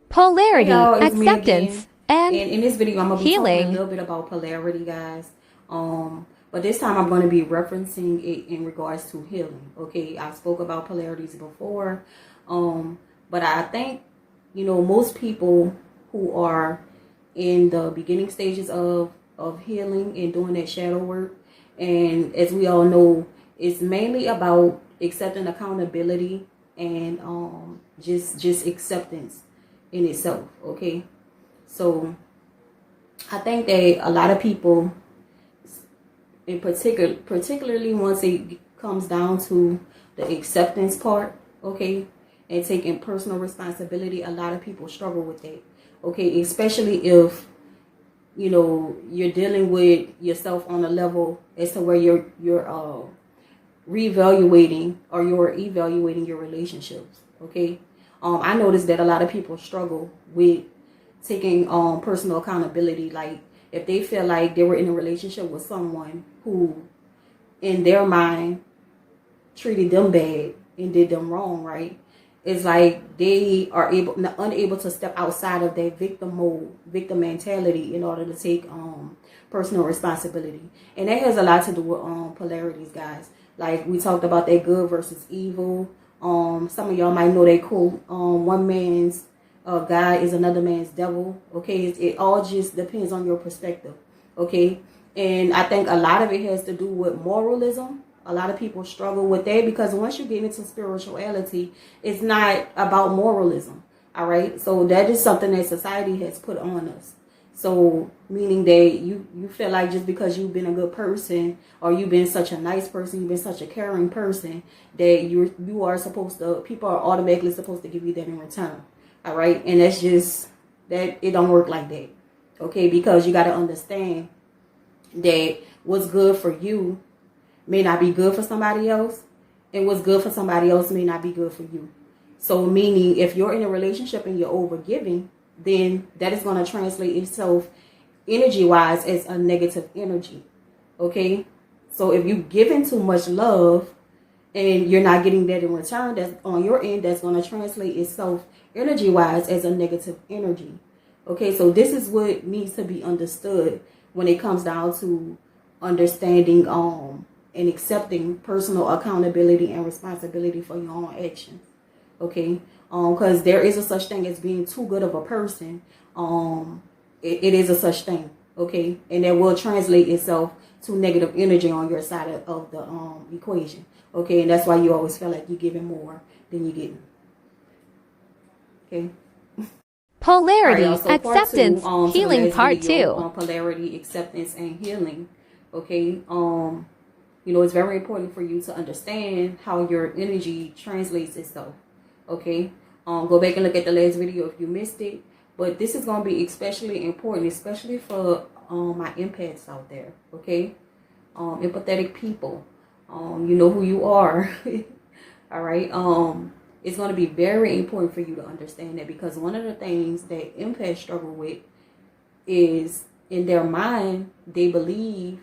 Hey Polarity, y'all, it's me again. acceptance, and And in this video, I'm gonna be talking a healing. little bit about polarity, guys. But this time I'm gonna be referencing it in regards to healing. Okay, I spoke about polarities before, but I think most people who are in the beginning stages of healing and doing that shadow work, and as we all know, it's mainly about accepting accountability and just acceptance in itself. Okay, so I think that a lot of people, in particularly once it comes down to the acceptance part, okay, and taking personal responsibility, a lot of people struggle with that. Okay, especially if you're dealing with yourself on a level as to where you're reevaluating or you're evaluating your relationships. Okay, I noticed that a lot of people struggle with taking personal accountability. Like if they feel like they were in a relationship with someone who, in their mind, treated them bad and did them wrong, right? It's like they are unable to step outside of that victim mode, victim mentality, in order to take personal responsibility. And that has a lot to do with polarities, guys. Like we talked about that good versus evil. Some of y'all might know that quote, one man's God is another man's devil. Okay, it all just depends on your perspective. Okay, and I think a lot of it has to do with moralism. A lot of people struggle with that because once you get into spirituality, it's not about moralism. All right, so that is something that society has put on us. So meaning that you feel like just because you've been a good person or you've been such a nice person, you've been such a caring person, that you are supposed to, people are automatically supposed to give you that in return. All right, and that's just that it don't work like that. Okay, because you got to understand that what's good for you may not be good for somebody else, and what's good for somebody else may not be good for you. So meaning if you're in a relationship and you're overgiving, then that is going to translate itself energy wise as a negative energy. Okay, so if you giving too much love and you're not getting that in return, that's on your end, that's going to translate itself energy wise as a negative energy. Okay, so this is what needs to be understood when it comes down to understanding and accepting personal accountability and responsibility for your own actions. Okay, because there is a such thing as being too good of a person. It is a such thing. Okay, and that will translate itself to negative energy on your side of the equation. Okay, and that's why you always feel like you're giving more than you're getting. Okay. All right, y'all. Polarity, So part two, acceptance, to the healing last part video 2. on polarity, acceptance, and healing. Okay. It's very important for you to understand how your energy translates itself. Okay. Go back and look at the last video if you missed it. But this is going to be especially important, especially for my empaths out there. Okay. Empathetic people. You know who you are. All right. It's going to be very important for you to understand that, because one of the things that empaths struggle with is, in their mind, they believe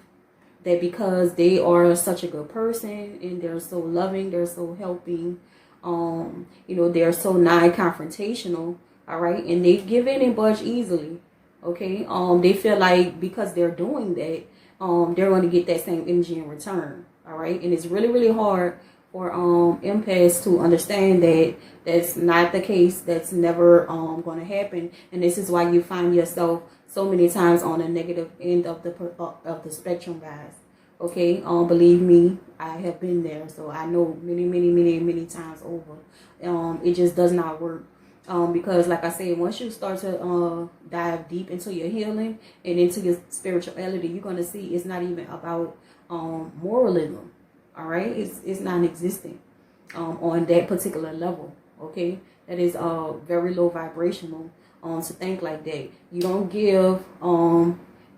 that because they are such a good person and they're so loving, they're so helping, they're so non-confrontational, all right, and they give in and budge easily. Okay, they feel like because they're doing that, they're going to get that same energy in return. All right, and it's really, really hard for empaths to understand that that's not the case. That's never going to happen, and this is why you find yourself so many times on the negative end of the spectrum, guys. Okay, believe me, I have been there, so I know many, many, many, many times over. It just does not work. Because like I said, once you start to dive deep into your healing and into your spirituality, you're going to see it's not even about moralism. All right, it's non-existent on that particular level. Okay, that is very low vibrational to think like that. You don't give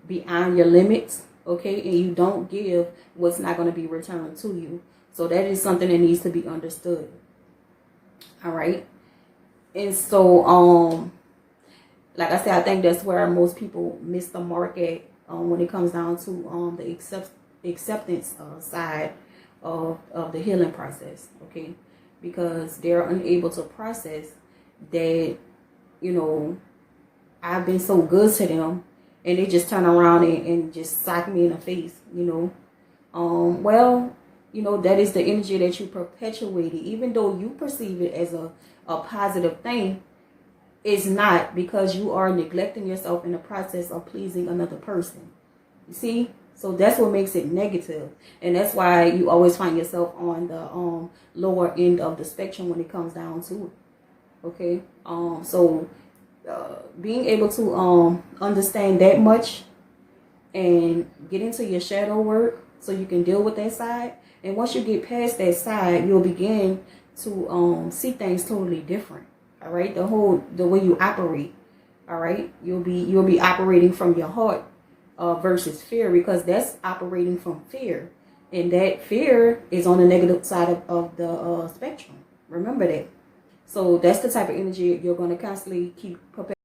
beyond your limits. Okay, and you don't give what's not going to be returned to you. So that is something that needs to be understood. All right. And so, like I said, I think that's where most people miss the mark at when it comes down to the acceptance side of the healing process. Okay, because they're unable to process that you know, I've been so good to them, and they just turn around and just sock me in the face, you know. Well, you know, that is the energy that you perpetuated, even though you perceive it as a positive thing. It's not, because you are neglecting yourself in the process of pleasing another person. You see? So that's what makes it negative. And that's why you always find yourself on the lower end of the spectrum when it comes down to it. Okay? So being able to understand that much and get into your shadow work so you can deal with that side. And once you get past that side, you'll begin to see things totally different. All right, the way you operate. All right, you'll be operating from your heart versus fear, because that's operating from fear, and that fear is on the negative side of the spectrum. Remember that. So that's the type of energy you're going to constantly keep